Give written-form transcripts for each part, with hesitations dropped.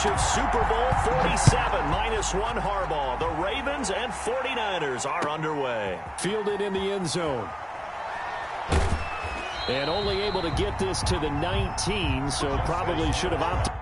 of Super Bowl 47, -1 Harbaugh. The Ravens and 49ers are underway. Fielded in the end zone. And only able to get this to the 19, so probably should have opted.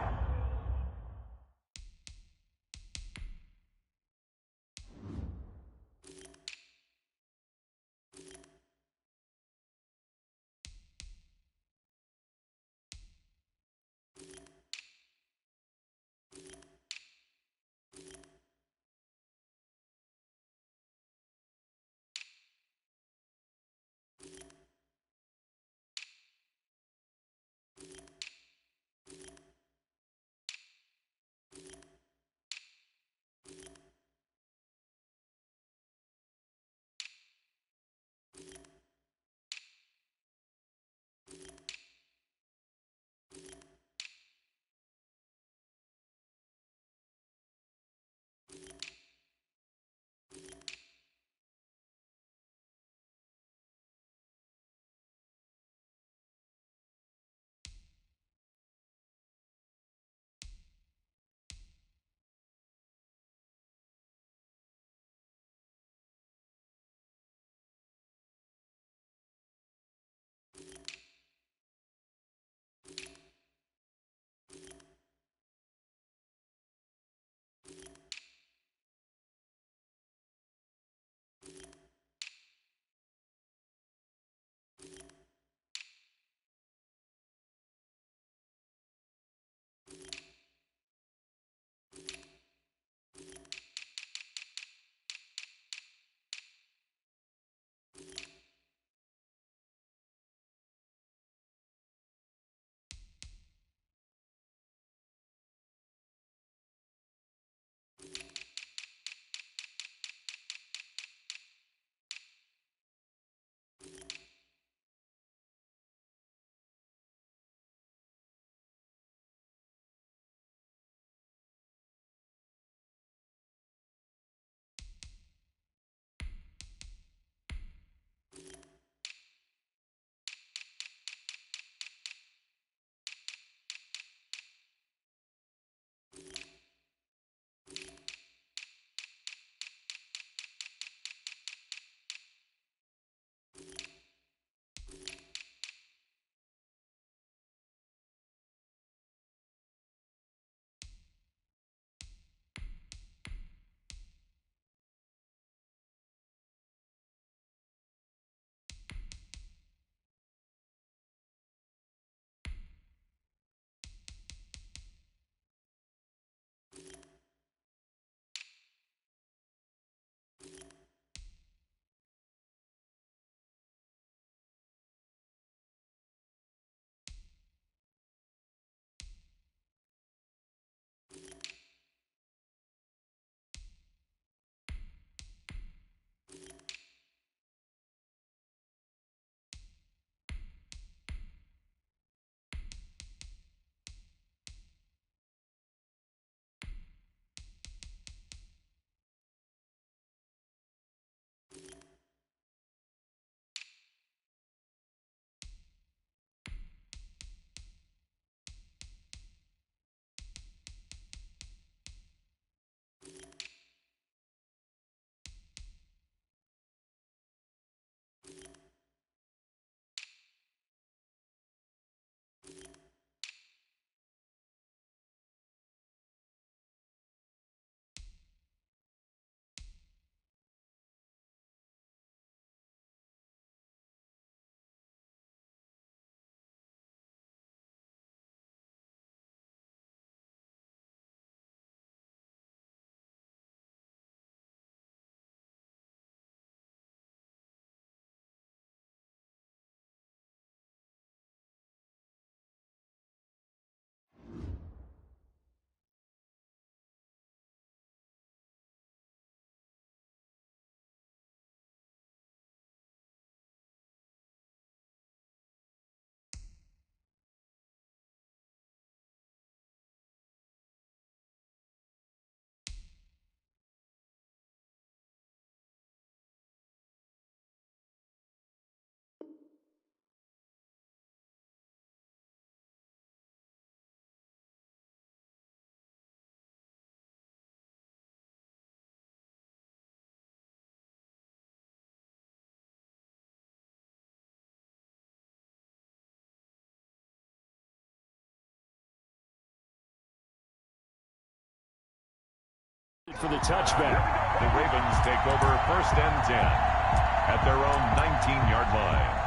for the touchback. The Ravens take over 1st and 10 at their own 19-yard line.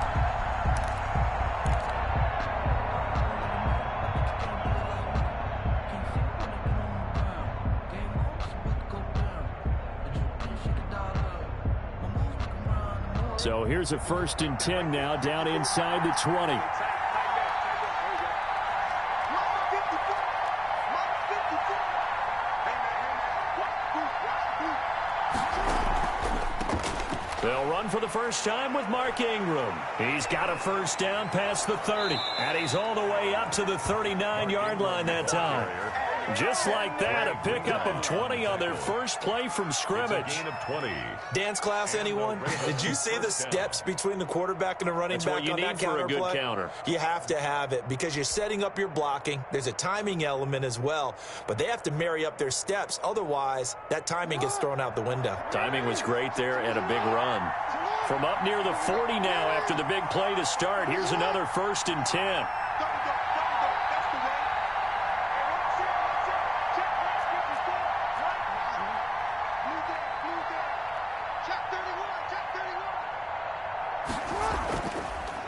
So here's a 1st and 10 now, down inside the 20. They'll run for the first time with Mark Ingram. He's got a 1st down past the 30, and he's all the way up to the 39-yard line that time. Just like that, a pickup of 20 on their first play from scrimmage. Gain of 20. Dance class, anyone? Did you see the steps between the quarterback and the running back on that counter play? That's what you need for a good counter. You have to have it because you're setting up your blocking. There's a timing element as well, but they have to marry up their steps. Otherwise, that timing gets thrown out the window. Timing was great there and a big run. From up near the 40 now after the big play to start, here's another 1st and 10.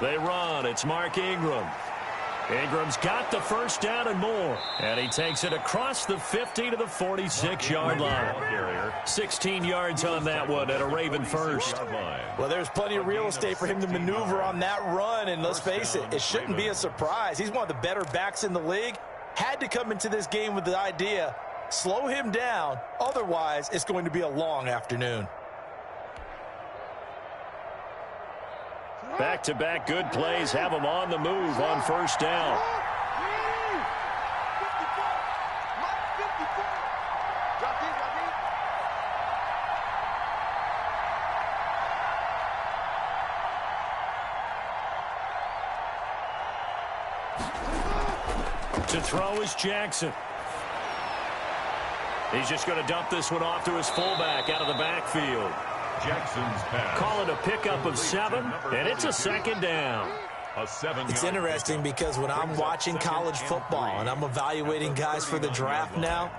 They run. It's Mark Ingram. Ingram's got the 1st down and more. And he takes it across the 50 to the 46-yard line. 16 yards on that one at a Raven 1st. Well, there's plenty of real estate for him to maneuver on that run. And let's face it, it shouldn't be a surprise. He's one of the better backs in the league. Had to come into this game with the idea, slow him down. Otherwise, it's going to be a long afternoon. Back-to-back good plays have him on the move on 1st down. To throw is Jackson. He's just going to dump this one off to his fullback out of the backfield. Jackson's pass. Call it a pickup of 7, and it's a 2nd down. It's interesting because when I'm watching college football and I'm evaluating guys for the draft now,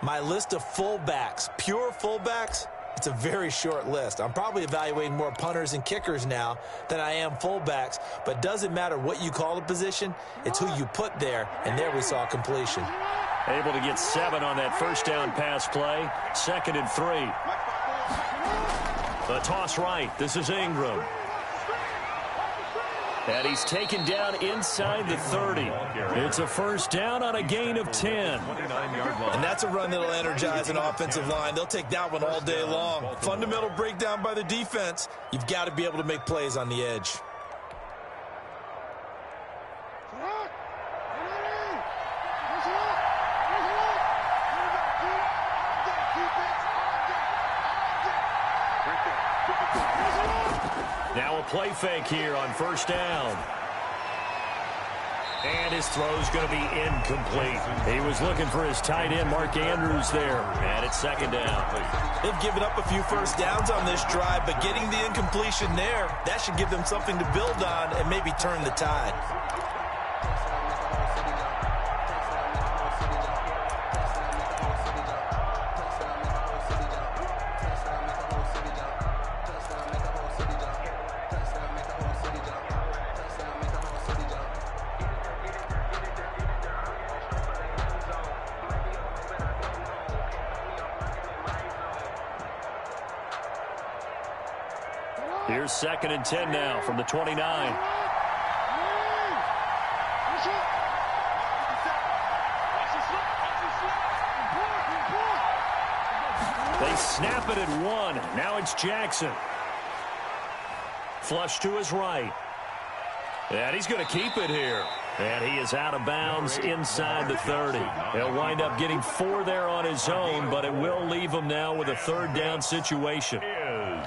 my list of fullbacks, pure fullbacks, it's a very short list. I'm probably evaluating more punters and kickers now than I am fullbacks, but it doesn't matter what you call the position, it's who you put there, and there we saw completion. Able to get 7 on that 1st down pass play, 2nd and 3. The toss right. This is Ingram. And he's taken down inside the 30. It's a 1st down on a gain of 10. And that's a run that'll energize an offensive line. They'll take that one all day long. Fundamental breakdown by the defense. You've got to be able to make plays on the edge. Now a play fake here on 1st down. And his throw's going to be incomplete. He was looking for his tight end, Mark Andrews, there. And it's 2nd down. They've given up a few 1st downs on this drive, but getting the incompletion there, that should give them something to build on and maybe turn the tide. Here's 2nd and 10 now from the 29. They snap it at 1. Now it's Jackson. Flush to his right. And he's going to keep it here. And he is out of bounds inside the 30. He'll wind up getting 4 there on his own, but it will leave him now with a 3rd down situation. Is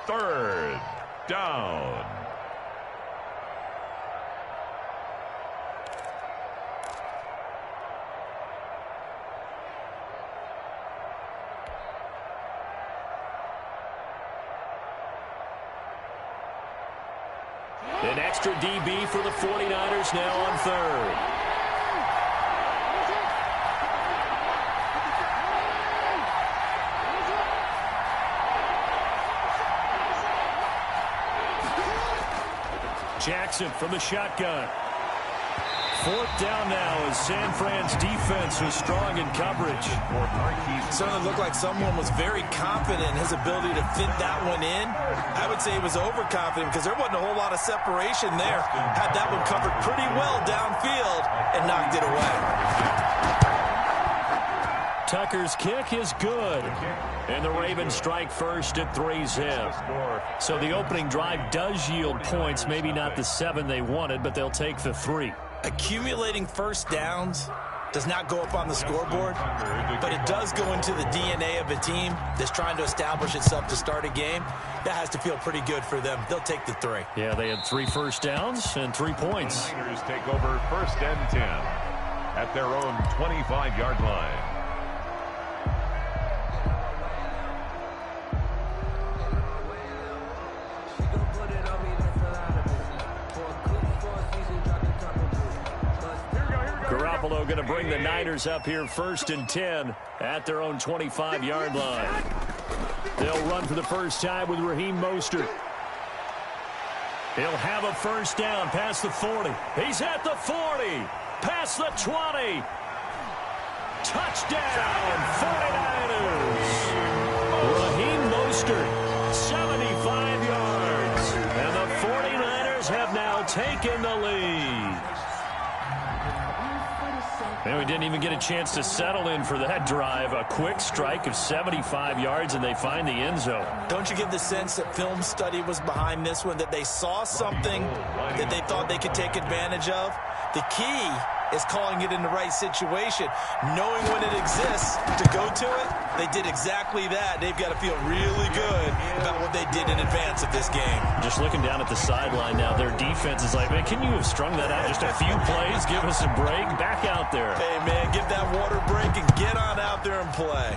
3rd down. An extra DB for the 49ers now on 3rd. Jackson from the shotgun. Fourth down now as San Fran's defense was strong in coverage. Certainly looked like someone was very confident in his ability to fit that one in. I would say he was overconfident because there wasn't a whole lot of separation there. Had that one covered pretty well downfield and knocked it away. Tucker's kick is good. And the Ravens strike first at 3-zip. So the opening drive does yield points. Maybe not the 7 they wanted, but they'll take the 3. Accumulating first downs does not go up on the scoreboard, but it does go into the DNA of a team that's trying to establish itself to start a game. That has to feel pretty good for them. They'll take the 3. Yeah, they had 3 first downs and 3 points. The Niners take over first and 10 at their own 25-yard line. Going to bring the Niners up here first and 10 at their own 25-yard line. They'll run for the first time with Raheem Mostert. He'll have a first down past the 40. He's at the 40. Past the 20. Touchdown, 49ers. Raheem Mostert, 75 yards. And the 49ers have now taken the lead. And we didn't even get a chance to settle in for that drive. A quick strike of 75 yards, and they find the end zone. Don't you get the sense that film study was behind this one, that they saw something that they thought they could take advantage of? The key is calling it in the right situation, knowing when it exists to go to it. They did exactly that. They've got to feel really good about what they did in advance of this game. Just looking down at the sideline now, their defense is like, man, can you have strung that out just a few plays? Give us a break. Back out there. Hey, man, give that water break and get on out there and play.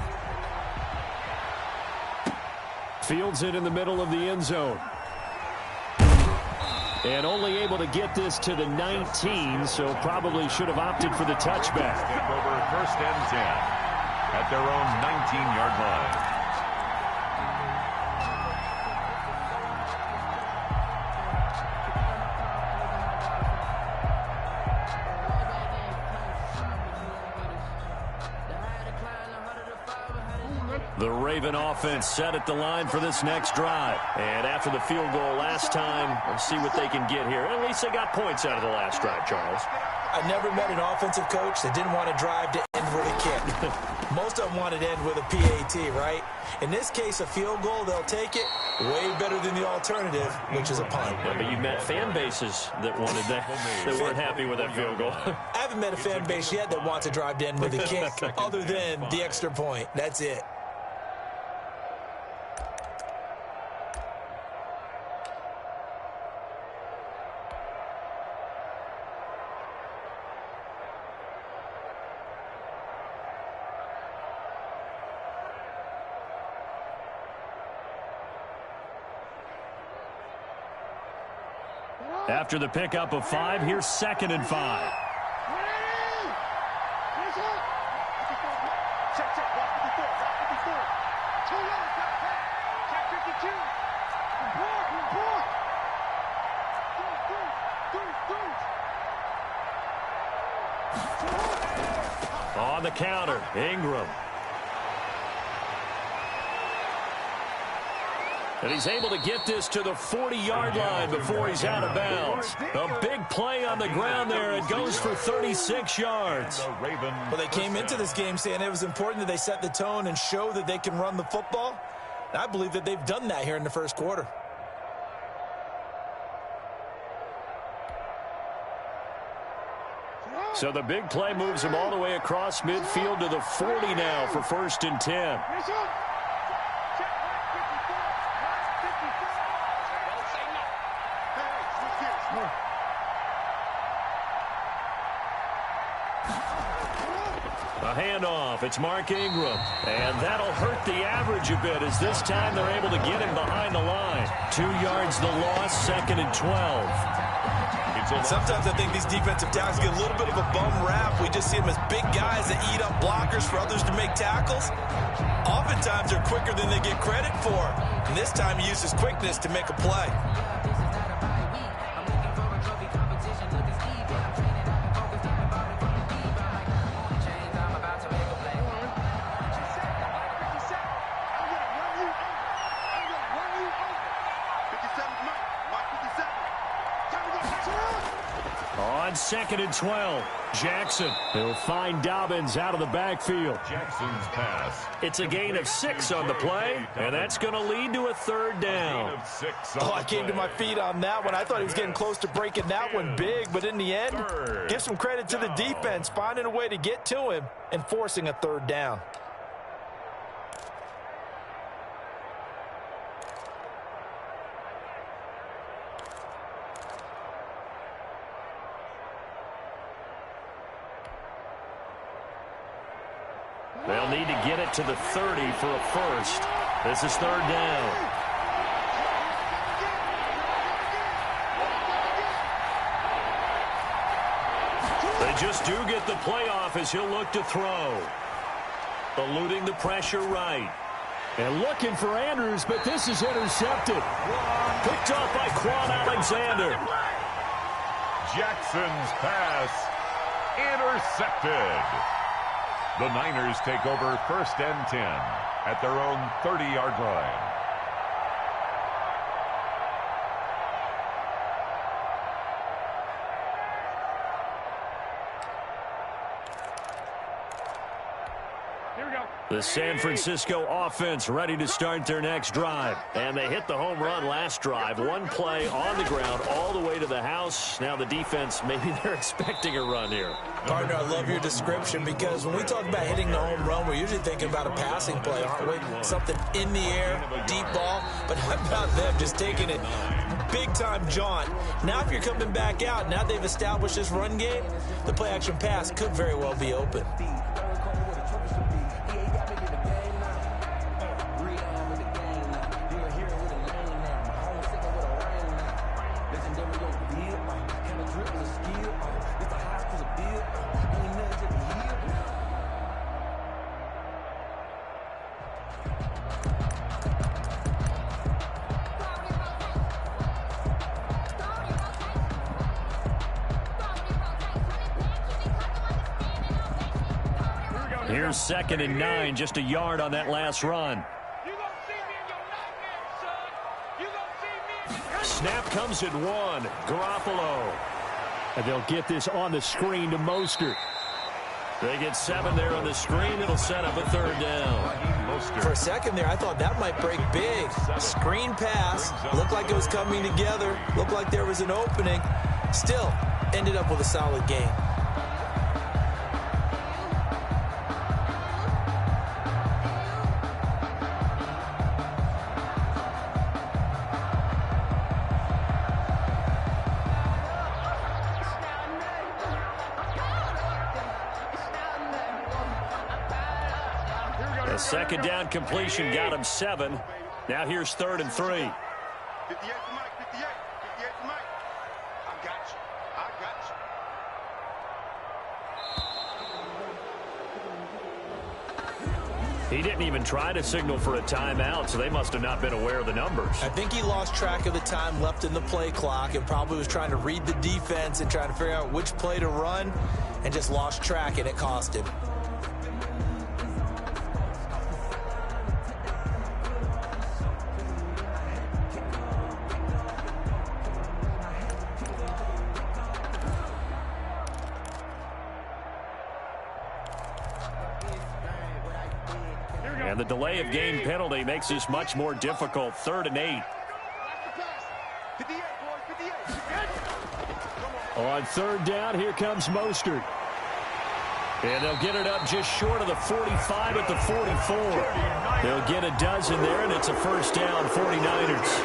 Fields it in the middle of the end zone. And only able to get this to the 19, so probably should have opted for the touchback. Take over first and 10 at their own 19-yard line. The Raven offense set at the line for this next drive. And after the field goal last time, let's see what they can get here. At least they got points out of the last drive, Charles. I never met an offensive coach that didn't want to drive to end with a kick. Most of them wanted to end with a PAT, right? In this case, a field goal, they'll take it. Way better than the alternative, which is a punt. Yeah, but you've met fan bases that wanted that, that weren't happy with that field goal. I haven't met a fan base yet that wants to drive to end with a kick, other than the extra point. That's it. After the pickup of 5, here's 2nd and 5. On the counter, Ingram. And he's able to get this to the 40-yard line before he's out of bounds. A big play on the ground there. It goes for 36 yards. Well, they came into this game saying it was important that they set the tone and show that they can run the football. And I believe that they've done that here in the first quarter. So the big play moves him all the way across midfield to the 40 now for 1st and 10. A handoff. It's Mark Ingram. And that'll hurt the average a bit as this time they're able to get him behind the line. 2 yards the loss, 2nd and 12. Sometimes I think these defensive tackles get a little bit of a bum rap. We just see them as big guys that eat up blockers for others to make tackles. Oftentimes they're quicker than they get credit for. And this time he uses quickness to make a play. On 2nd and 12, Jackson. He'll find Dobbins out of the backfield. Jackson's pass. It's a gain of 6 on the play, and that's going to lead to a 3rd down. I came to my feet on that one. I thought he was getting close to breaking that one big, but in the end, give some credit to the defense, finding a way to get to him and forcing a 3rd down. They'll need to get it to the 30 for a first. This is 3rd down. They just do get the playoff as he'll look to throw. Eluding the pressure right. And looking for Andrews, but this is intercepted. Picked off by Quan Alexander. Jackson's pass intercepted. The Niners take over 1st and 10 at their own 30-yard line. The San Francisco offense ready to start their next drive. And they hit the home run last drive. One play on the ground all the way to the house. Now the defense, maybe they're expecting a run here. Partner, I love your description because when we talk about hitting the home run, we're usually thinking about a passing play, aren't we? Something in the air, deep ball. But how about them just taking it big-time jaunt? Now if you're coming back out, now they've established this run game, the play-action pass could very well be open. Here's 2nd and 9, just a yard on that last run. Snap comes at 1. Garoppolo. And they'll get this on the screen to Mostert. They get 7 there on the screen. It'll set up a 3rd down. For a second there, I thought that might break big. Screen pass. Looked like it was coming together. Looked like there was an opening. Still, ended up with a solid game. A 2nd down completion got him 7. Now here's 3rd and 3. 58 to Mike, 58 to Mike. I got you. He didn't even try to signal for a timeout, so they must have not been aware of the numbers. I think he lost track of the time left in the play clock and probably was trying to read the defense and trying to figure out which play to run and just lost track, and it cost him. And the delay of game penalty makes this much more difficult. 3rd and 8. On 3rd down, here comes Mostert. And they'll get it up just short of the 45 at the 44. They'll get a dozen there, and it's a 1st down, 49ers.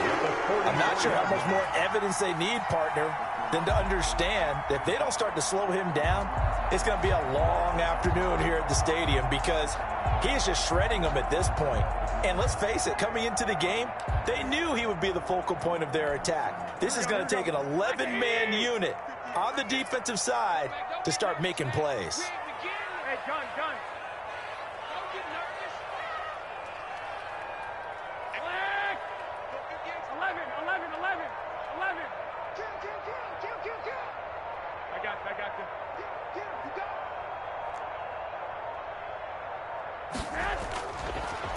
I'm not sure how much more evidence they need, partner, than to understand that if they don't start to slow him down, it's going to be a long afternoon here at the stadium because he is just shredding them at this point. And let's face it, coming into the game, they knew he would be the focal point of their attack. This is going to take an 11-man unit on the defensive side to start making plays. Hey, John. Don't get nervous. 11. Kill. I got you.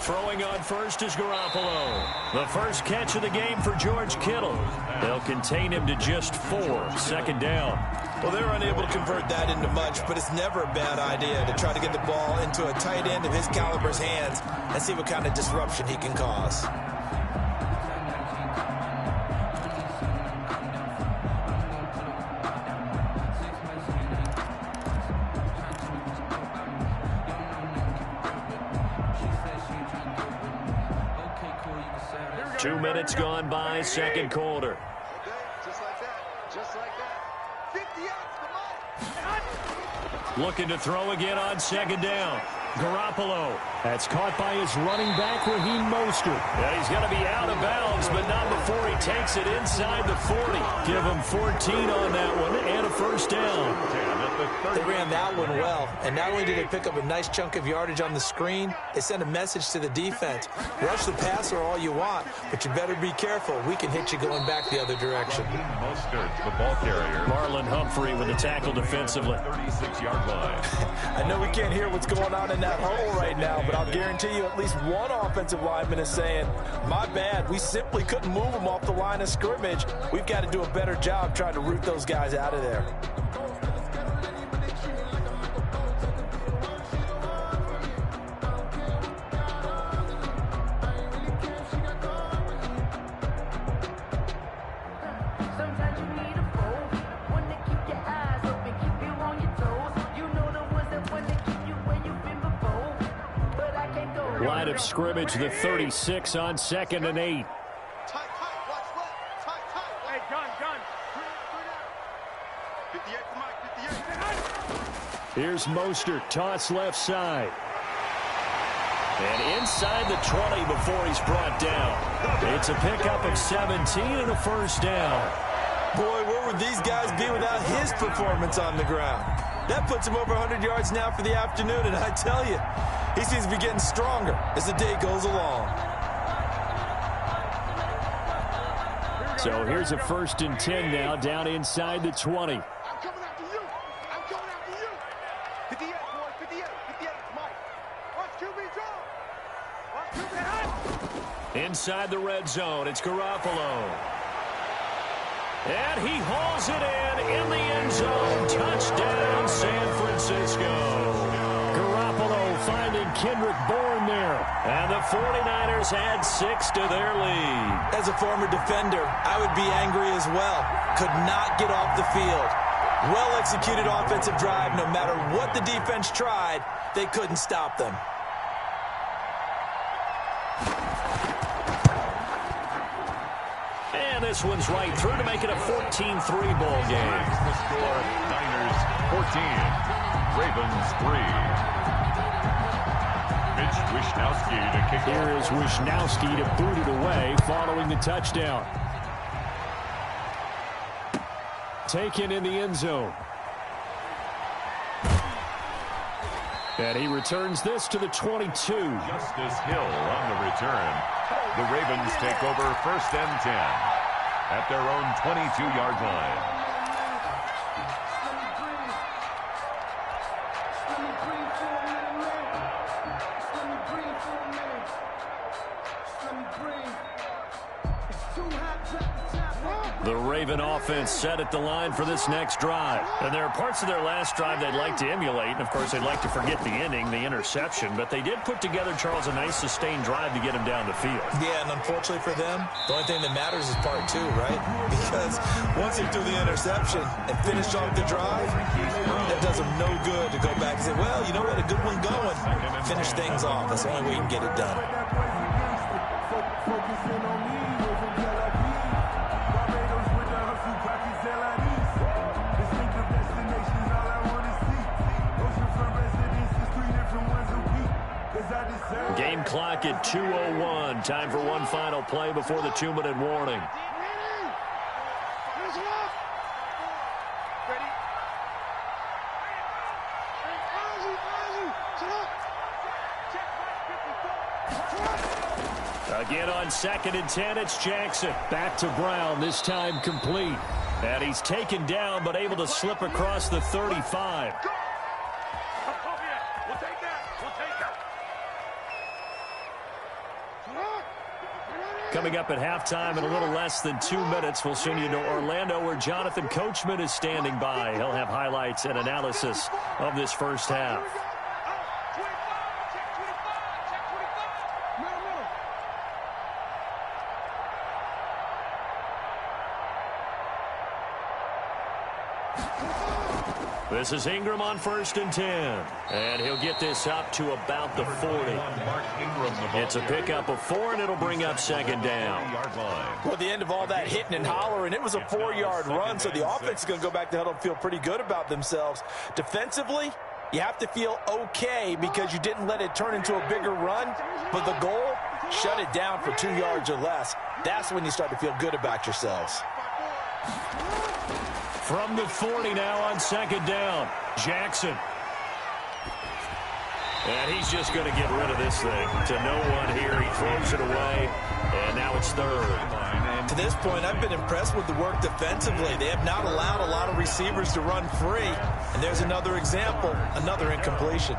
Throwing on first is Garoppolo. The first catch of the game for George Kittle. They'll contain him to just 4. 2nd down. Well, they were unable to convert that into much, but it's never a bad idea to try to get the ball into a tight end of his caliber's hands and see what kind of disruption he can cause. Two minutes gone by, second quarter. Just like that. Just like that. 50 yards. Looking to throw again on second down. Garoppolo. That's caught by his running back, Raheem Mostert. Yeah, he's going to be out of bounds, but not before he takes it inside the 40. Give him 14 on that one and a first down. They ran that one well, and not only did they pick up a nice chunk of yardage on the screen, they sent a message to the defense. Rush the passer all you want, but you better be careful. We can hit you going back the other direction. Mostert, the ball carrier. Marlon Humphrey with the tackle defensively. 36-yard line. I know we can't hear what's going on in that hole right now, but I'll guarantee you at least one offensive lineman is saying, my bad, we simply couldn't move them off the line of scrimmage. We've got to do a better job trying to root those guys out of there. Line of scrimmage, the 36 on 2nd and 8. Tight, tight. Watch left. Tight, tight. Hey, gun. 58 to Mike. 58. Here's Mostert, toss left side. And inside the 20 before he's brought down. It's a pickup of 17 and a first down. Boy, where would these guys be without his performance on the ground? That puts him over 100 yards now for the afternoon, and I tell you, he seems to be getting stronger as the day goes along. So here's a 1st and 10 now, down inside the 20. I'm coming after you. I'm coming after you. 58, boy. 58. 58 to Mike. Watch QB draw. Watch QB hot. Inside the red zone, it's Garoppolo. And he hauls it in the end zone. Touchdown, San Francisco. Garoppolo finding Kendrick Bourne there. And the 49ers add 6 to their lead. As a former defender, I would be angry as well. Could not get off the field. Well-executed offensive drive. No matter what the defense tried, they couldn't stop them. And this one's right through to make it a 14-3 ball game. The score, Niners 14, Ravens 3. Mitch Wishnowsky to kick off. Here is Wishnowsky to boot it away following the touchdown. Taken in the end zone. And he returns this to the 22. Justice Hill on the return. The Ravens take over 1st and 10 at their own 22-yard line. The Raven offense set at the line for this next drive. And there are parts of their last drive they'd like to emulate. And, of course, they'd like to forget the ending, the interception. But they did put together, Charles, a nice sustained drive to get him down the field. Yeah, and unfortunately for them, the only thing that matters is part 2, right? Because once they threw the interception and finished off the drive, that does them no good to go back and say, well, you know what, a good one going. Finish things off. That's the only way you can get it done. Game clock at 2:01. Time for one final play before the 2-minute warning. Again on 2nd and 10, it's Jackson. Back to Brown, this time complete. And he's taken down, but able to slip across the 35. Coming up at halftime in a little less than 2 minutes, we'll send you to Orlando where Jonathan Coachman is standing by. He'll have highlights and analysis of this first half. This is Ingram on 1st and 10. And he'll get this up to about the 40. It's a pickup of 4, and it'll bring up 2nd down. Well, at the end of all that hitting and hollering, it was a 4-yard run, so the offense is going to go back to huddle and feel pretty good about themselves. Defensively, you have to feel okay because you didn't let it turn into a bigger run, but the goal, shut it down for 2 yards or less. That's when you start to feel good about yourselves. From the 40 now on 2nd down, Jackson. And he's just going to get rid of this thing to no one here. He throws it away, and now it's 3rd. To this point, I've been impressed with the work defensively. They have not allowed a lot of receivers to run free. And there's another example, another incompletion.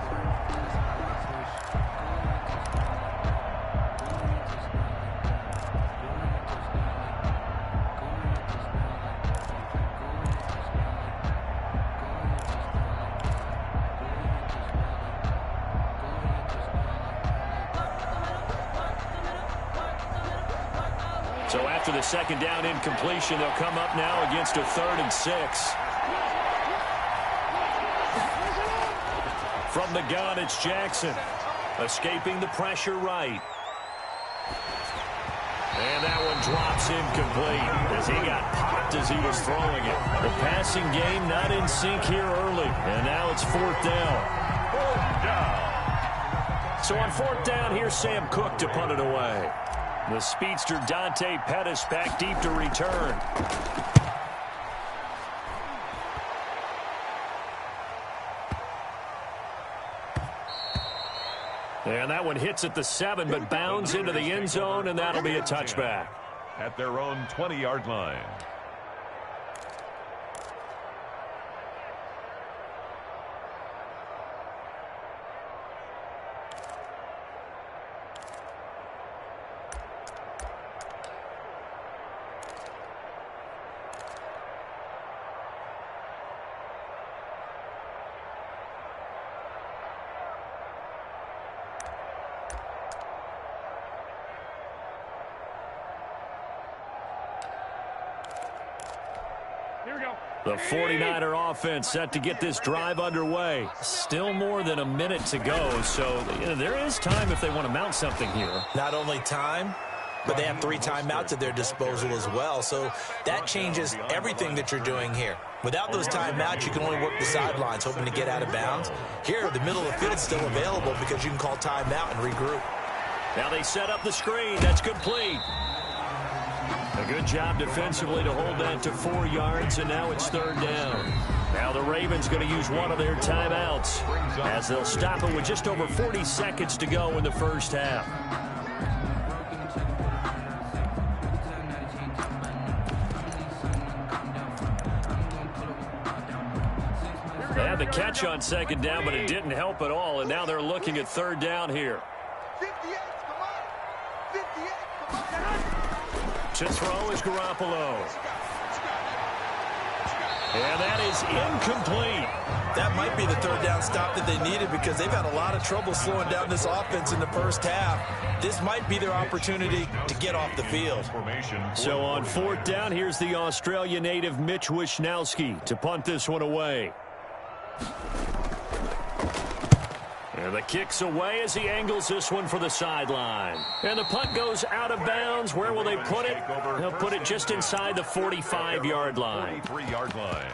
So after the 2nd down incompletion, they'll come up now against a 3rd and 6. From the gun, it's Jackson. Escaping the pressure right. And that one drops incomplete as he got popped as he was throwing it. The passing game not in sync here early. And now it's 4th down. So on 4th down, here's Sam Cook to punt it away. The speedster Dante Pettis back deep to return. And that one hits at the 7, but bounds into the end zone, and that'll be a touchback. At their own 20-yard line. The 49er offense set to get this drive underway. Still more than a minute to go, so there is time if they want to mount something here. Not only time, but they have 3 timeouts at their disposal as well, so that changes everything that you're doing here. Without those timeouts, you can only work the sidelines, hoping to get out of bounds. Here, the middle of the field is still available because you can call timeout and regroup. Now they set up the screen. That's complete. A good job defensively to hold that to 4 yards, and now it's 3rd down. Now the Ravens going to use one of their timeouts as they'll stop it with just over 40 seconds to go in the first half. They had the catch on 2nd down, but it didn't help at all, and now they're looking at 3rd down here. 58, come on. 58, come on. To throw is Garoppolo. And that is incomplete. That might be the 3rd down stop that they needed because they've had a lot of trouble slowing down this offense in the first half. This might be their opportunity to get off the field. So on 4th down, here's the Australia native Mitch Wishnowski to punt this one away. And the kick's away as he angles this one for the sideline. And the punt goes out of bounds. Where will they put it? They'll put it just inside the 45-yard line. 43-yard line.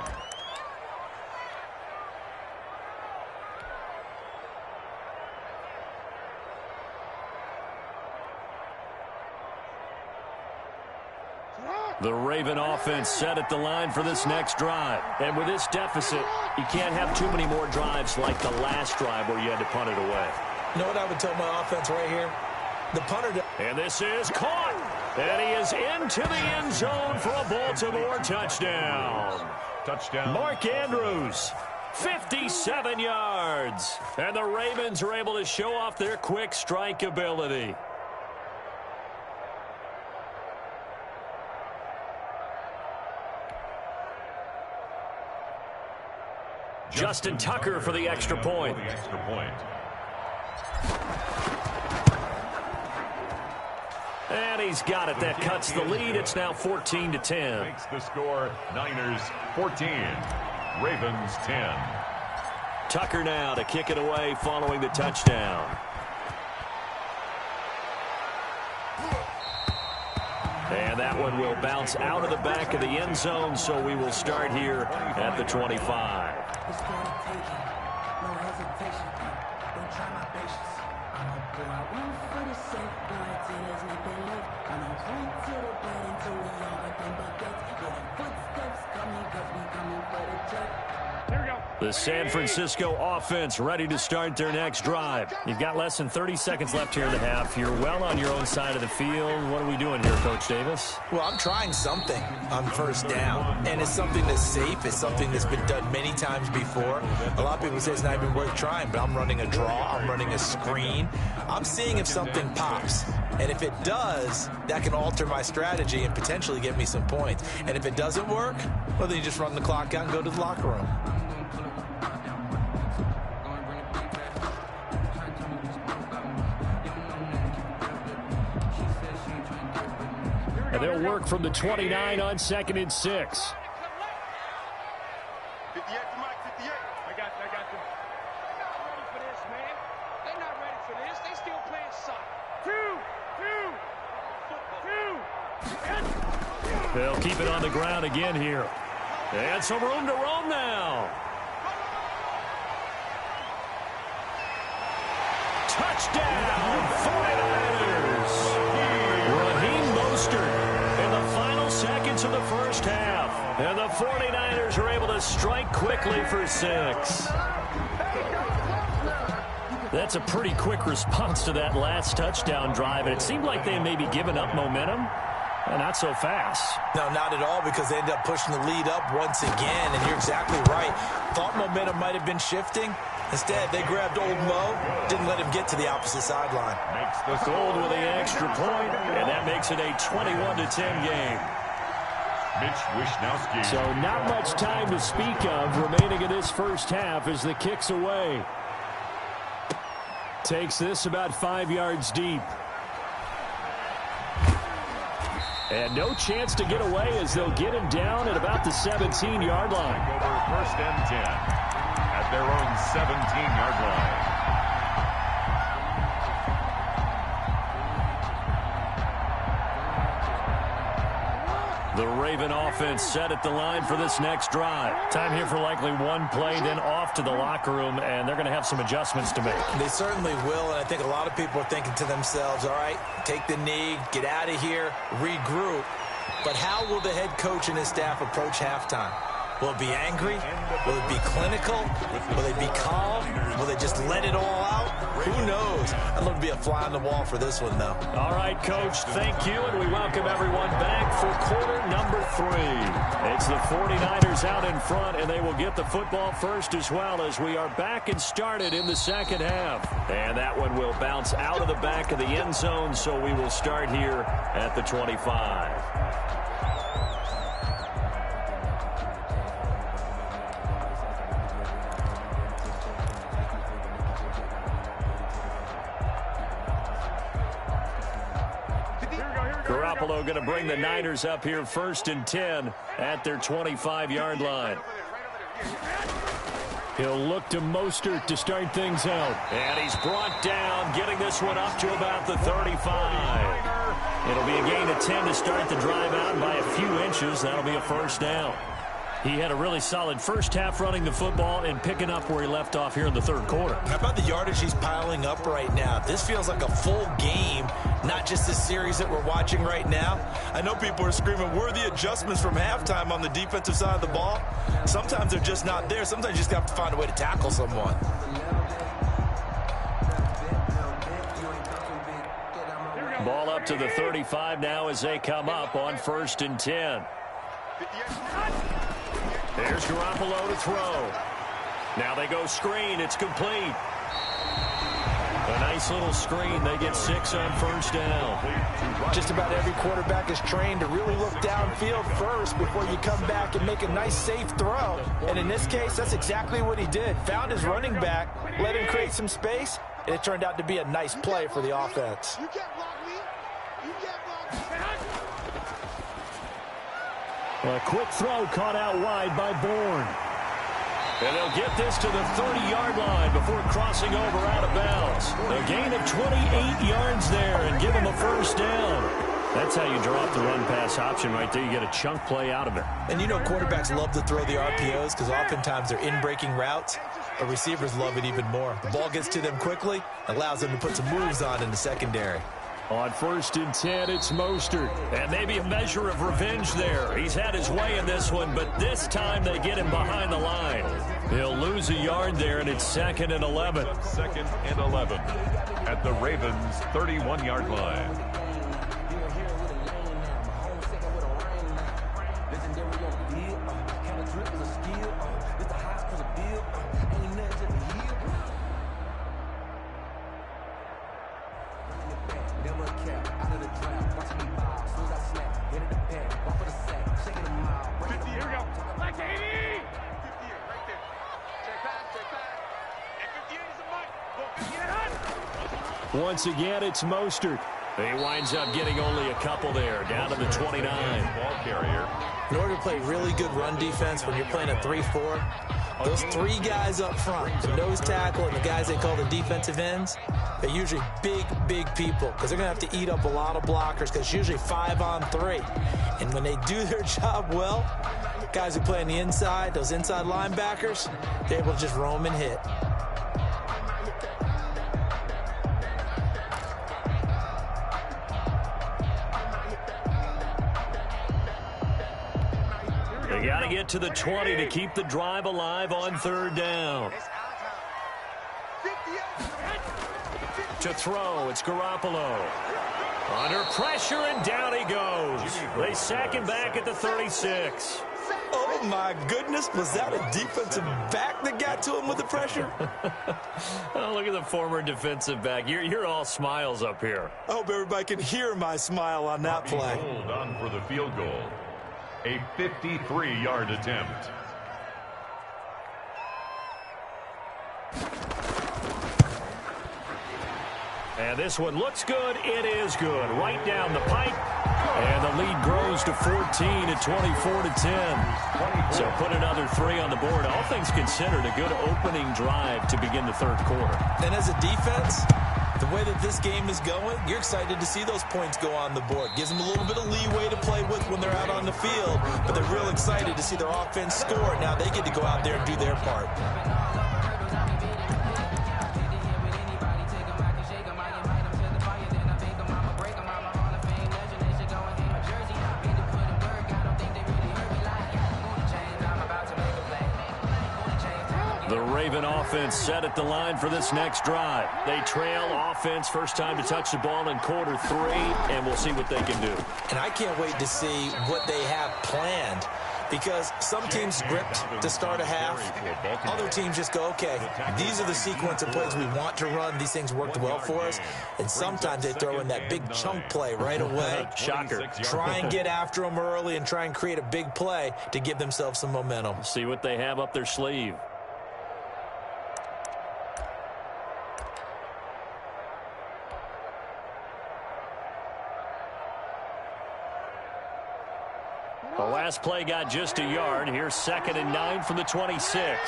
The Raven offense set at the line for this next drive. And with this deficit, you can't have too many more drives like the last drive where you had to punt it away. You know what I would tell my offense right here? The punter... And this is caught. And he is into the end zone for a Baltimore touchdown. Touchdown. Mark Andrews, 57 yards. And the Ravens are able to show off their quick strike ability. Justin Tucker for the extra point. And he's got it. That cuts the lead. It's now 14-10. Makes the score Niners 14, Ravens 10. Tucker now to kick it away following the touchdown. And that one will bounce out of the back of the end zone, so we will start here at the 25. The San Francisco offense ready to start their next drive. You've got less than 30 seconds left here in the half. You're well on your own side of the field. What are we doing here, Coach Davis? Well, I'm trying something on first down, and it's something that's safe. It's something that's been done many times before. A lot of people say it's not even worth trying, but I'm running a draw. I'm running a screen. I'm seeing if something pops, and if it does, that can alter my strategy and potentially get me some points. And if it doesn't work, well, then you just run the clock out and go to the locker room. And they'll work from the 29 on 2nd and 6. 58 to Mike, 58. I got you. They're not ready for this, man. They're not ready for this. They still playing soccer. They'll keep it on the ground again here. And some room to roam now. Touchdown, 49ers. Raheem Mostert in the final seconds of the first half. And the 49ers are able to strike quickly for 6. That's a pretty quick response to that last touchdown drive. And it seemed like they may be giving up momentum. Not so fast. No, not at all, because they ended up pushing the lead up once again, and you're exactly right. Thought momentum might have been shifting. Instead, they grabbed old Mo, didn't let him get to the opposite sideline. Makes the Gold with the extra point, and that makes it a 21-10 game. Mitch Wishnowsky. So not much time to speak of remaining in this first half as the kick's away. Takes this about 5 yards deep. And no chance to get away as they'll get him down at about the 17-yard line. Over 1st and 10 at their own 17-yard line. The Raven offense set at the line for this next drive. Time here for likely one play, then off to the locker room, and they're going to have some adjustments to make. They certainly will, and I think a lot of people are thinking to themselves, all right, take the knee, get out of here, regroup. But how will the head coach and his staff approach halftime? Will it be angry? Will it be clinical? Will they be calm? Will they just let it all out? Who knows? I'd love to be a fly on the wall for this one, though. All right, Coach, thank you, and we welcome everyone back for quarter number 3. It's the 49ers out in front, and they will get the football first as well as we are back and started in the second half. And that one will bounce out of the back of the end zone, so we will start here at the 25. Garoppolo going to bring the Niners up here 1st and 10 at their 25-yard line. He'll look to Mostert to start things out. And he's brought down, getting this one up to about the 35. It'll be a gain of 10 to start the drive out by a few inches. That'll be a first down. He had a really solid first half running the football and picking up where he left off here in the third quarter. How about the yardage he's piling up right now? This feels like a full game, not just this series that we're watching right now. I know people are screaming, where are the adjustments from halftime on the defensive side of the ball? Sometimes they're just not there. Sometimes you just have to find a way to tackle someone. Ball up to the 35 now as they come up on 1st and 10. There's Garoppolo to throw. Now they go screen. It's complete. A nice little screen. They get 6 on first down. Just about every quarterback is trained to really look downfield first before you come back and make a nice, safe throw. And in this case, that's exactly what he did. Found his running back, let him create some space, and it turned out to be a nice play for the offense. You can't block me. You can't block me. A quick throw caught out wide by Bourne. And they'll get this to the 30-yard line before crossing over out of bounds. A gain of 28 yards there and give them a first down. That's how you draw up the run-pass option right there. You get a chunk play out of it. And you know quarterbacks love to throw the RPOs because oftentimes they're in-breaking routes, but receivers love it even more. The ball gets to them quickly, allows them to put some moves on in the secondary. On 1st and 10, it's Mostert. And maybe a measure of revenge there. He's had his way in this one, but this time they get him behind the line. He'll lose a yard there, and it's 2nd and 11. 2nd and 11 at the Ravens' 31-yard line. Once again, it's Mostert. He winds up getting only a couple there, down to the 29. Ball carrier. In order to play really good run defense when you're playing a 3-4, those 3 guys up front, the nose tackle and the guys they call the defensive ends, they're usually big, big people because they're going to have to eat up a lot of blockers because it's usually 5 on 3. And when they do their job well, guys who play on the inside, those inside linebackers, they're able to just roam and hit. They got to get to the 20 to keep the drive alive on 3rd down. To throw, it's Garoppolo. Under pressure, and down he goes. They sack him back at the 36. Oh, my goodness. Was that a defensive back that got to him with the pressure? Oh, look at the former defensive back. You're all smiles up here. I hope everybody can hear my smile on that play. Hold on for the field goal. A 53-yard attempt. And this one looks good. It is good. Right down the pipe. And the lead grows to 14 at 24-10. So put another 3 on the board. All things considered, a good opening drive to begin the 3rd quarter. And as a defense, the way that this game is going, you're excited to see those points go on the board. Gives them a little bit of leeway to play with when they're out on the field, but they're real excited to see their offense score. Now they get to go out there and do their part. The Raven offense set at the line for this next drive. They trail offense, first time to touch the ball in quarter 3, and we'll see what they can do. And I can't wait to see what they have planned because some teams script to start a half. Other teams just go, okay, these are the sequence of plays we want to run. These things worked well for us. And sometimes they throw in that big chunk play right away. Shocker. Try and get after them early and try and create a big play to give themselves some momentum. See what they have up their sleeve. The last play got just a yard. Here's 2nd and 9 from the 26.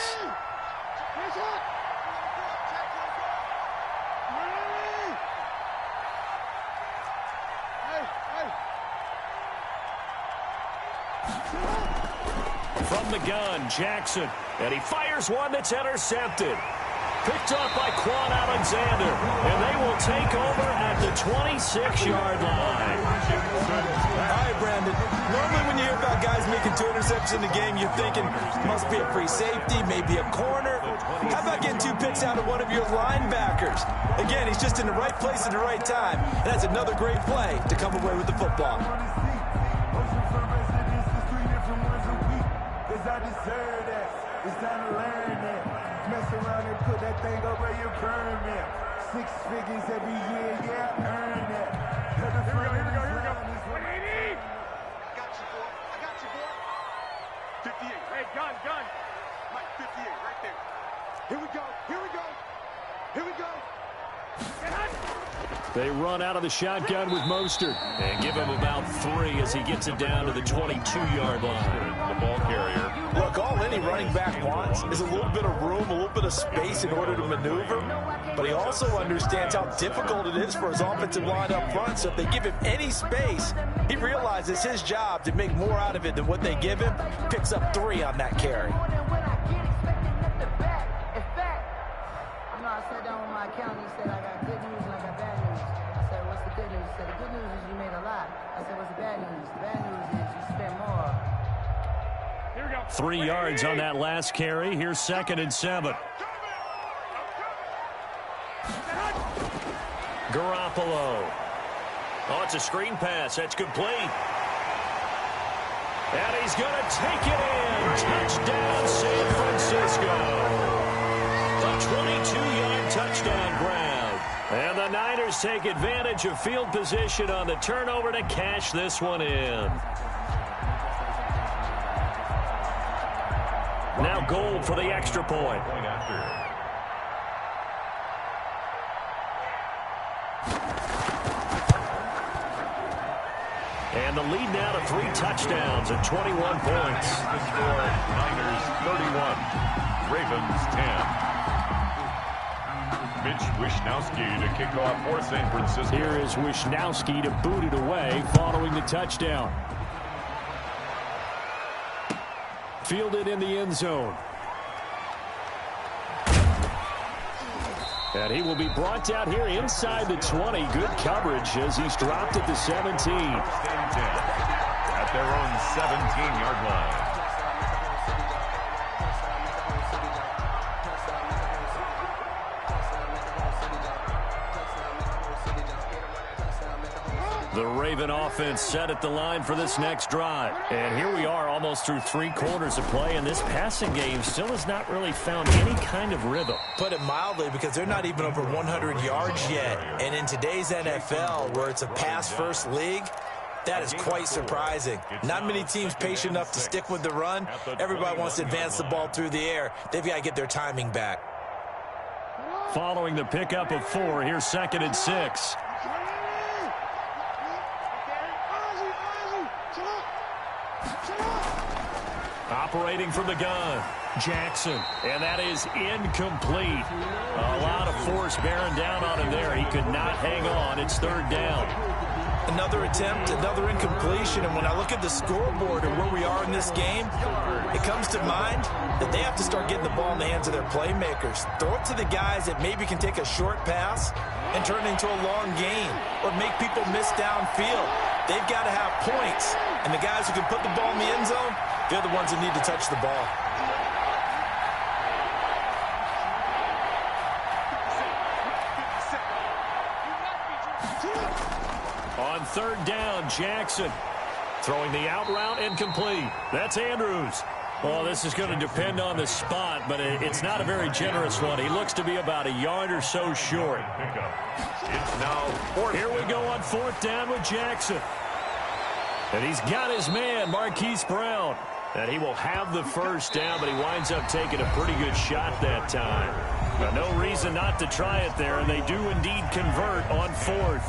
From the gun, Jackson. And he fires one that's intercepted. Picked up by Quan Alexander. And they will take over at the 26-yard line. All right, Brandon. Normally when you hear about guys making 2 interceptions in the game, you're thinking must be a free safety, maybe a corner. How about getting 2 picks out of one of your linebackers? Again, he's just in the right place at the right time. And that's another great play to come away with the football. It's time to learn that. Mess around and put that thing over your permit. 6 figures every year, yeah, earn that. Here we go. 180. I got you, boy. 58. Hey, gun. Mike, 58, right there. Here we go. They run out of the shotgun with Mostert and give him about 3 as he gets it down to the 22-yard line. The ball carrier. Look, all any running back wants is a little bit of room, a little bit of space in order to maneuver. But he also understands how difficult it is for his offensive line up front. So if they give him any space, he realizes his job to make more out of it than what they give him. Picks up 3 on that carry. I sat down with my accountant. He said, I got good news and I got bad news. I said, what's the good news? He said, the good news is you made a lot. I said, what's the bad news? The bad news is you spent more. Here we go. 3 yards on that last carry. Here's 2nd and 7. Garoppolo. Oh, it's a screen pass. That's complete. And he's going to take it in. Touchdown, San Francisco. A 22-yard touchdown grab. And the Niners take advantage of field position on the turnover to cash this one in. Now goal for the extra point. And the lead now to 3 touchdowns and 21 points. The score, Niners 31, Ravens 10. Mitch Wishnowsky to kick off for San Francisco. Here is Wishnowsky to boot it away following the touchdown. Fielded in the end zone. And he will be brought down here inside the 20. Good coverage as he's dropped at the 17. At their own 17-yard line. The Raven offense set at the line for this next drive. And here we are almost through 3 quarters of play, and this passing game still has not really found any kind of rhythm. Put it mildly, because they're not even over 100 yards yet. And in today's NFL, where it's a pass-first league, that is quite surprising. Not many teams patient enough to stick with the run. Everybody wants to advance the ball through the air. They've got to get their timing back. Following the pickup of 4, here's 2nd and 6. Operating from the gun, Jackson, and that is incomplete. A lot of force bearing down on him there. He could not hang on. It's 3rd down. Another attempt, another incompletion, and when I look at the scoreboard and where we are in this game, it comes to mind that they have to start getting the ball in the hands of their playmakers. Throw it to the guys that maybe can take a short pass and turn it into a long gain or make people miss downfield. They've got to have points, and the guys who can put the ball in the end zone, they're the ones that need to touch the ball. On 3rd down, Jackson throwing the out route incomplete. That's Andrews. Well, this is going to depend on the spot, but it's not a very generous one. He looks to be about a yard or so short. It's now 4th. Here we go on 4th down with Jackson. And he's got his man, Marquise Brown. And he will have the 1st down, but he winds up taking a pretty good shot that time. Now, no reason not to try it there, and they do indeed convert on 4th.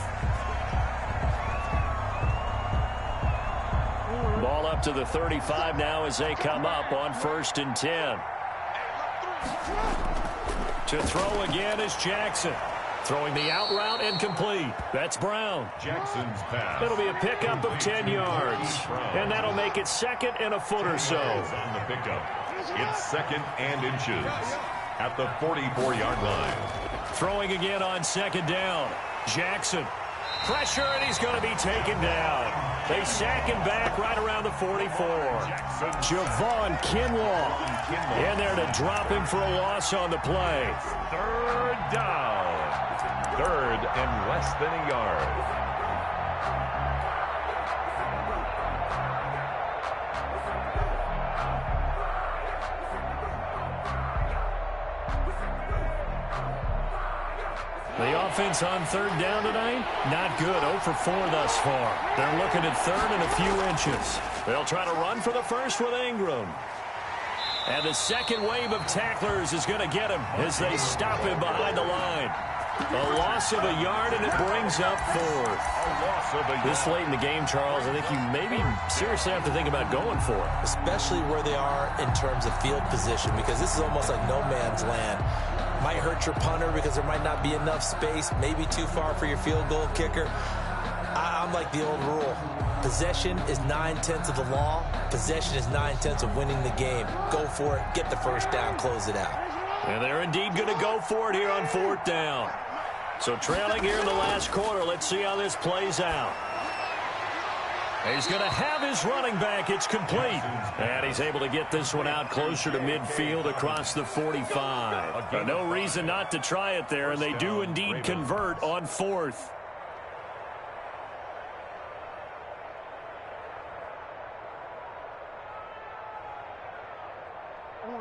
Ball up to the 35 now as they come up on 1st and 10. To throw again is Jackson. Throwing the out route incomplete. That's Brown. Jackson's pass. It'll be a pickup of 10 yards. And that'll make it 2nd and a foot or so. On the pickup. It's 2nd and inches at the 44-yard line. Throwing again on 2nd down. Jackson. Pressure, and he's going to be taken down. They sack him back right around the 44. Javon Kinlaw in there to drop him for a loss on the play. 3rd down. 3rd and less than a yard. The offense on third down tonight, not good. 0 for 4 thus far. They're looking at third and a few inches. They'll try to run for the first with Ingram. And the second wave of tacklers is going to get him as they stop him behind the line. A loss of a yard, and it brings up fourth. This late in the game, Charles, I think you maybe seriously have to think about going for it. Especially where they are in terms of field position, because this is almost like no man's land. Might hurt your punter because there might not be enough space, maybe too far for your field goal kicker. I'm like the old rule. Possession is 9/10 of the law. Possession is 9/10 of winning the game. Go for it, get the first down, close it out. And they're indeed going to go for it here on fourth down. So trailing here in the last quarter, let's see how this plays out. He's going to have his running back. It's complete. And he's able to get this one out closer to midfield across the 45. No reason not to try it there, and they do indeed convert on fourth.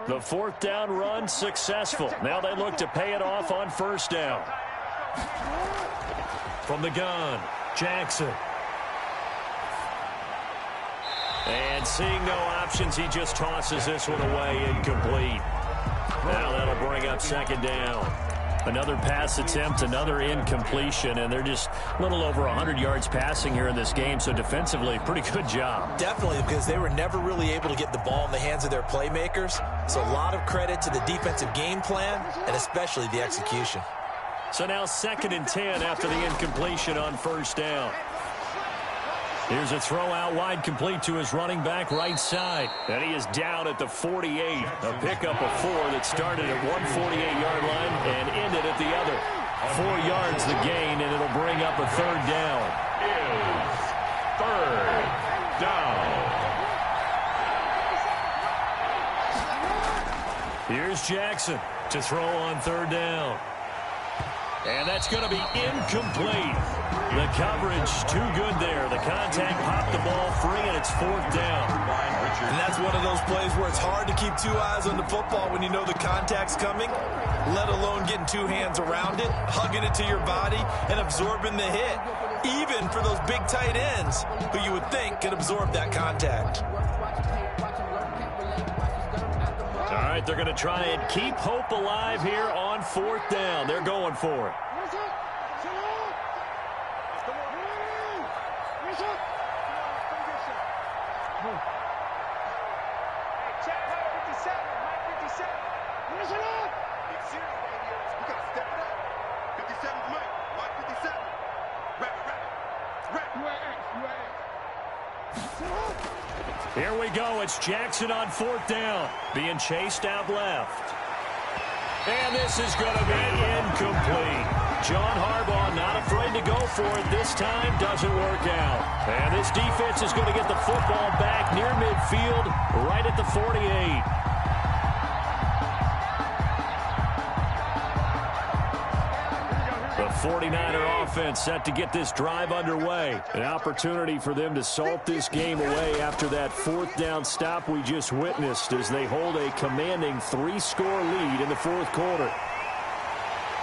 The fourth down run successful. Now they look to pay it off on first down. From the gun, Jackson. And seeing no options, he just tosses this one away, incomplete. Now that'll bring up second down. Another pass attempt, another incompletion, and they're just a little over 100 yards passing here in this game, so defensively, pretty good job. Definitely, because they were never really able to get the ball in the hands of their playmakers, so a lot of credit to the defensive game plan, and especially the execution. So now 2nd and 10 after the incompletion on first down. Here's a throw out wide, complete to his running back right side. And he is down at the 48. A pickup of 4 that started at 148-yard line and ended at the other. 4 yards the gain, and it'll bring up a third down. Is third down. Here's Jackson to throw on third down. And that's going to be incomplete. The coverage too good there. The contact popped the ball free, and it's fourth down. And that's one of those plays where it's hard to keep 2 eyes on the football when you know the contact's coming, let alone getting 2 hands around it, hugging it to your body, and absorbing the hit, even for those big tight ends who you would think could absorb that contact. All right, they're going to try and keep hope alive here on fourth down. They're going for it. Here we go. It's Jackson on fourth down, being chased out left. And this is going to be incomplete. John Harbaugh not afraid to go for it this time. Doesn't work out. And this defense is going to get the football back near midfield, right at the 48. The 49er offense set to get this drive underway. An opportunity for them to salt this game away after that fourth down stop we just witnessed as they hold a commanding 3-score lead in the fourth quarter.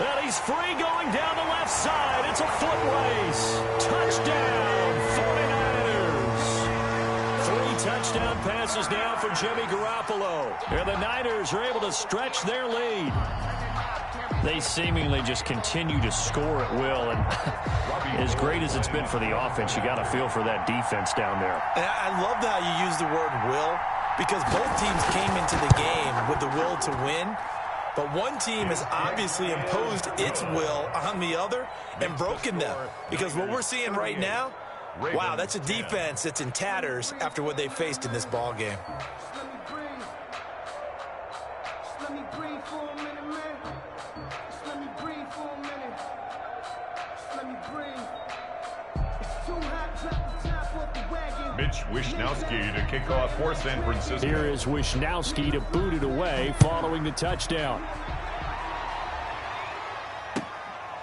And he's free going down the left side. It's a foot race. Touchdown, 49ers. 3 touchdown passes now for Jimmy Garoppolo. And the Niners are able to stretch their lead. They seemingly just continue to score at will, and as great as it's been for the offense, you got to feel for that defense down there. And I love how you use the word will, because both teams came into the game with the will to win, but one team has obviously imposed its will on the other and broken them. Because what we're seeing right now, wow, that's a defense that's in tatters after what they faced in this ball game. Mitch Wishnowsky to kick off for San Francisco. Here is Wishnowsky to boot it away following the touchdown.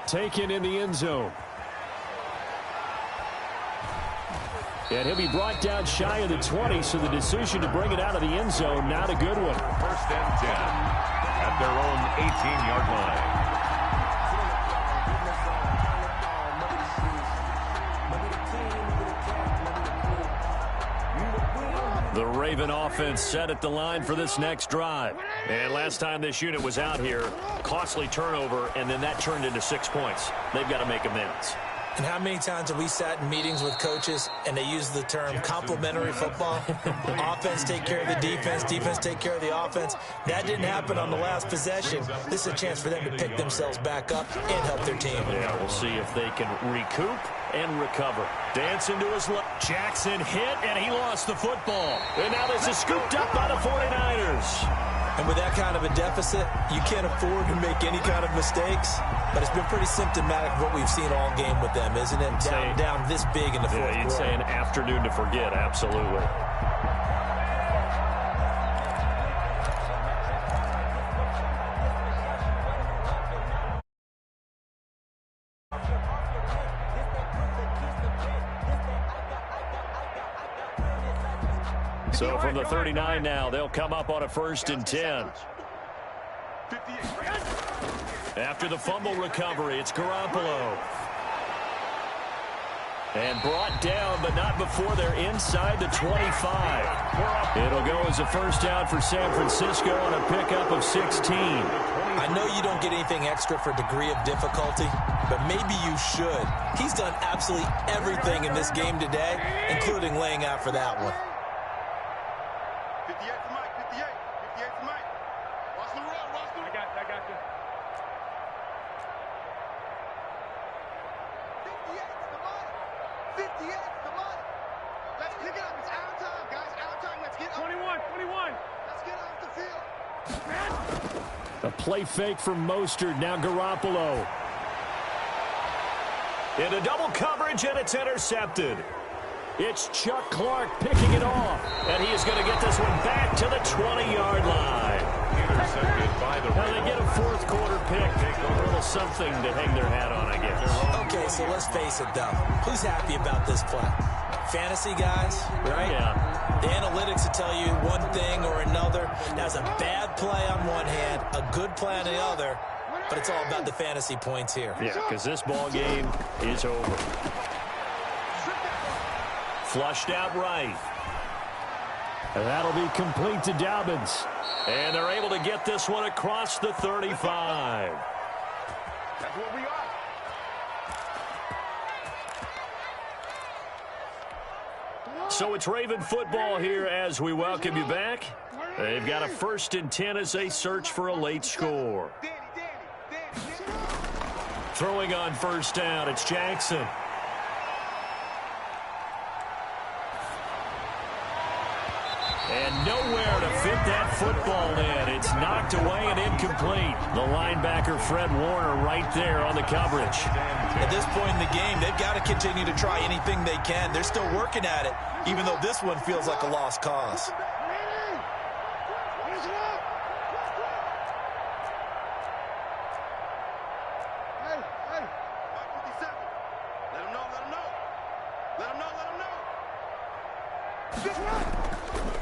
Taken in the end zone. And he'll be brought down shy of the 20, so the decision to bring it out of the end zone, not a good one. First and 10 at their own 18-yard line. The Raven offense set at the line for this next drive. And last time this unit was out here, costly turnover, and then that turned into 6 points. They've got to make amends. And how many times have we sat in meetings with coaches and they use the term complementary football? Offense take care of the defense, defense take care of the offense. That didn't happen on the last possession. This is a chance for them to pick themselves back up and help their team. Yeah, we'll see if they can recoup and recover. Dance into his left. Jackson hit, and he lost the football. And now this is scooped up by the 49ers. And with that kind of a deficit, you can't afford to make any kind of mistakes. But it's been pretty symptomatic of what we've seen all game with them, isn't it? Down this big in the fourth quarter. You'd say an afternoon to forget, absolutely. So from the 39 now, they'll come up on a 1st and 10. After the fumble recovery, it's Garoppolo. And brought down, but not before they're inside the 25. It'll go as a first down for San Francisco on a pickup of 16. I know you don't get anything extra for degree of difficulty, but maybe you should. He's done absolutely everything in this game today, including laying out for that one. 58 for Mike, 58 for Mike. Watch the roll, watch the roll. I got you. 58 for Mike. 58 for Mike. Let's pick it up. It's our time, guys. Our time. Let's get up. 21. Let's get off the field. A play fake from Mostert. Now Garoppolo. Into double coverage, and it's intercepted. It's Chuck Clark picking it off, and he is going to get this one back to the 20-yard line. Intercepted by the Now they get a fourth quarter pick. A little something to hang their hat on, I guess. Okay, so let's face it, though. Who's happy about this play? Fantasy guys, right? Yeah. The analytics will tell you one thing or another. That's a bad play on one hand, a good play on the other, but it's all about the fantasy points here. Yeah, because this ball game is over. Flushed out right. And that'll be complete to Dobbins. And they're able to get this one across the 35. That's what we are. So it's Raven football here as we welcome you back. They've got a 1st and 10 as they search for a late score. Danny. Throwing on 1st down, it's Jackson. And nowhere to fit that football in. It's knocked away and incomplete. The linebacker, Fred Warner, right there on the coverage. At this point in the game, they've got to continue to try anything they can. They're still working at it, even though this one feels like a lost cause.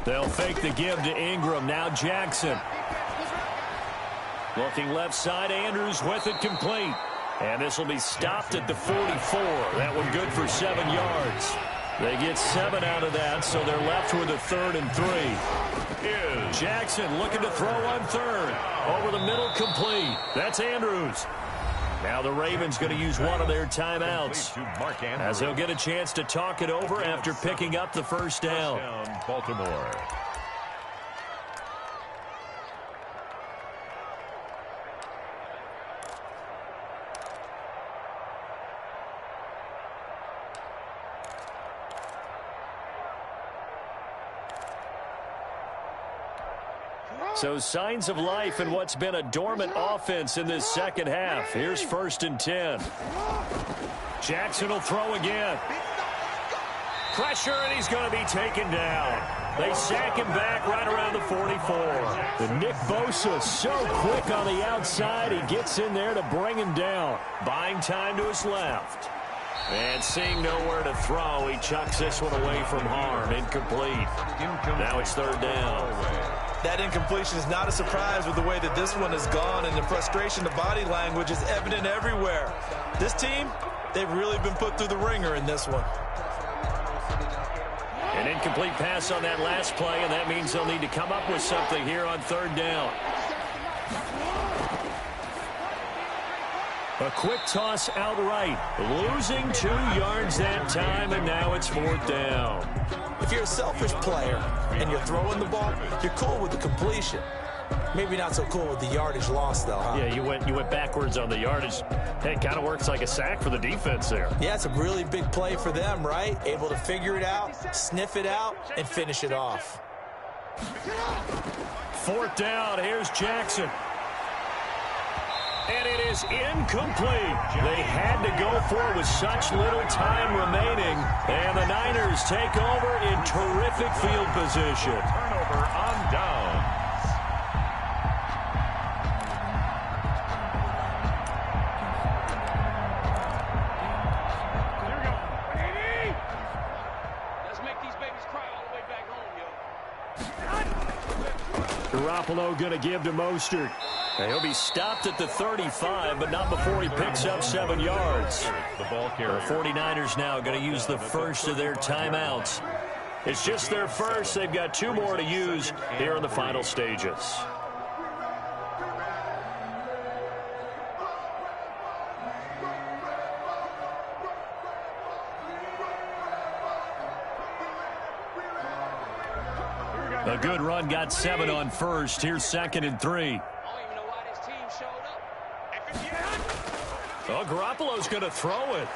They'll fake the give to Ingram. Now Jackson. Looking left side, Andrews with it complete. And this will be stopped at the 44. That one good for 7 yards. They get 7 out of that, so they're left with a 3rd and 3. Jackson looking to throw on 3rd. Over the middle, complete. That's Andrews. Now the Ravens going to use one of their timeouts, as they'll get a chance to talk it over after picking up the 1st down. Baltimore. So signs of life in what's been a dormant offense in this second half. Here's 1st and 10. Jackson will throw again. Pressure, and he's going to be taken down. They sack him back right around the 44. And Nick Bosa so quick on the outside, he gets in there to bring him down. Buying time to his left. And seeing nowhere to throw, he chucks this one away from harm. Incomplete. Now it's 3rd down. That incompletion is not a surprise with the way that this one has gone, and the frustration, the body language is evident everywhere. This team, they've really been put through the ringer in this one. An incomplete pass on that last play, and that means they'll need to come up with something here on third down. A quick toss outright, losing 2 yards that time, and now it's fourth down. If you're a selfish player and you're throwing the ball, you're cool with the completion. Maybe not so cool with the yardage loss, though, huh? Yeah, you went backwards on the yardage. Hey, it kind of works like a sack for the defense there. Yeah, it's a really big play for them, right? Able to figure it out, sniff it out, and finish it off. Fourth down, here's Jackson. And it is incomplete. They had to go for it with such little time remaining. And the Niners take over in terrific field position. Turnover on downs. Garoppolo going to give to Mostert. He'll be stopped at the 35, but not before he picks up 7 yards. The ball carrier. The 49ers now going to use the first of their timeouts. It's just their first. They've got 2 more to use here in the final stages. A good run got 7 on first. Here's 2nd and 3. Oh, Garoppolo's going to throw it.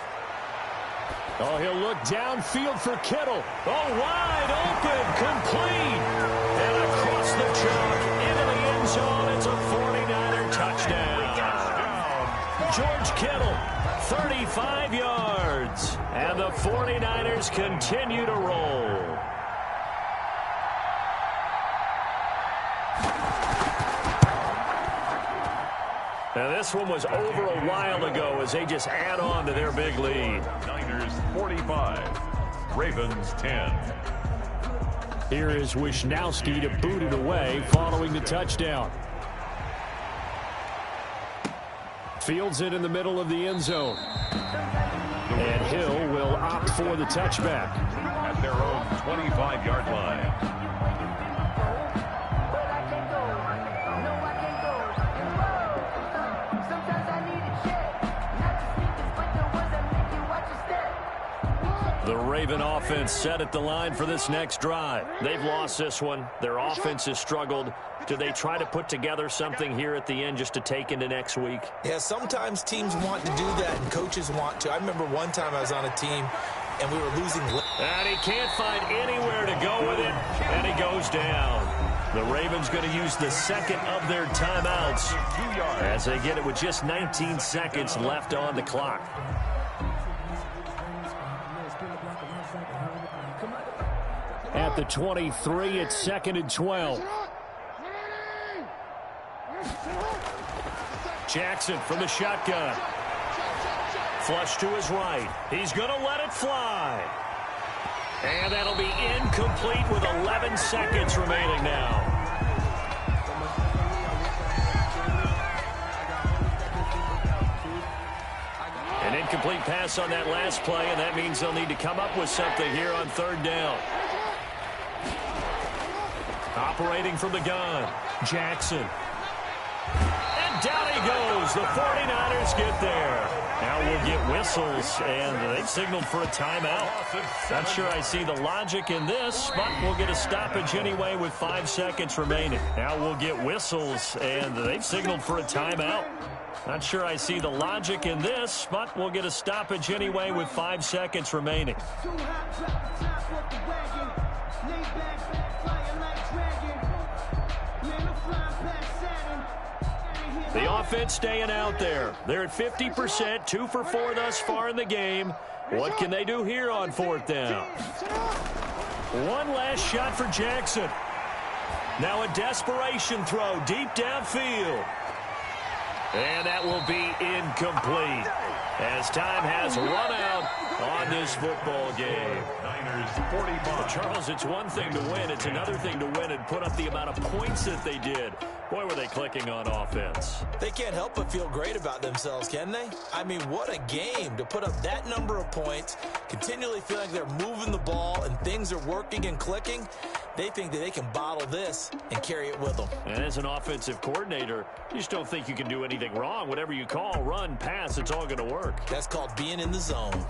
Oh, he'll look downfield for Kittle. Oh, wide open, complete. And across the chalk, into the end zone. It's a 49er touchdown. George Kittle, 35 yards. And the 49ers continue to roll. Now, this one was over a while ago as they just add on to their big lead. Niners 45, Ravens 10. Here is Wisnowski to boot it away following the touchdown. Fields it in the middle of the end zone. And Hill will opt for the touchback. At their own 25-yard line. The Raven offense set at the line for this next drive. They've lost this one. Their offense has struggled. Do they try to put together something here at the end just to take into next week? Yeah, sometimes teams want to do that and coaches want to. I remember one time I was on a team and we were losing. And he can't find anywhere to go with it, and he goes down. The Ravens going to use the second of their timeouts as they get it with just 19 seconds left on the clock. At the 23, it's 2nd and 12. Jackson from the shotgun. Flush to his right. He's going to let it fly. And that'll be incomplete with 11 seconds remaining now. An incomplete pass on that last play, and that means they'll need to come up with something here on third down. Operating from the gun, Jackson. And down he goes. The 49ers get there. Now we'll get whistles, and they've signaled for a timeout. Not sure I see the logic in this, but we'll get a stoppage anyway with 5 seconds remaining. Now we'll get whistles, and they've signaled for a timeout. Not sure I see the logic in this, but we'll get a stoppage anyway with 5 seconds remaining. The offense staying out there. They're at 50%, 2 for 4 thus far in the game. What can they do here on fourth down? One last shot for Jackson. Now a desperation throw deep downfield. And that will be incomplete as time has run out on this football game. Niners 45. Charles, it's one thing to win. It's another thing to win and put up the amount of points that they did. Boy, were they clicking on offense. They can't help but feel great about themselves, can they? I mean, what a game to put up that number of points, continually feel like they're moving the ball and things are working and clicking. They think that they can bottle this and carry it with them. And as an offensive coordinator, you just don't think you can do anything wrong. Whatever you call, run, pass, it's all going to work. That's called being in the zone.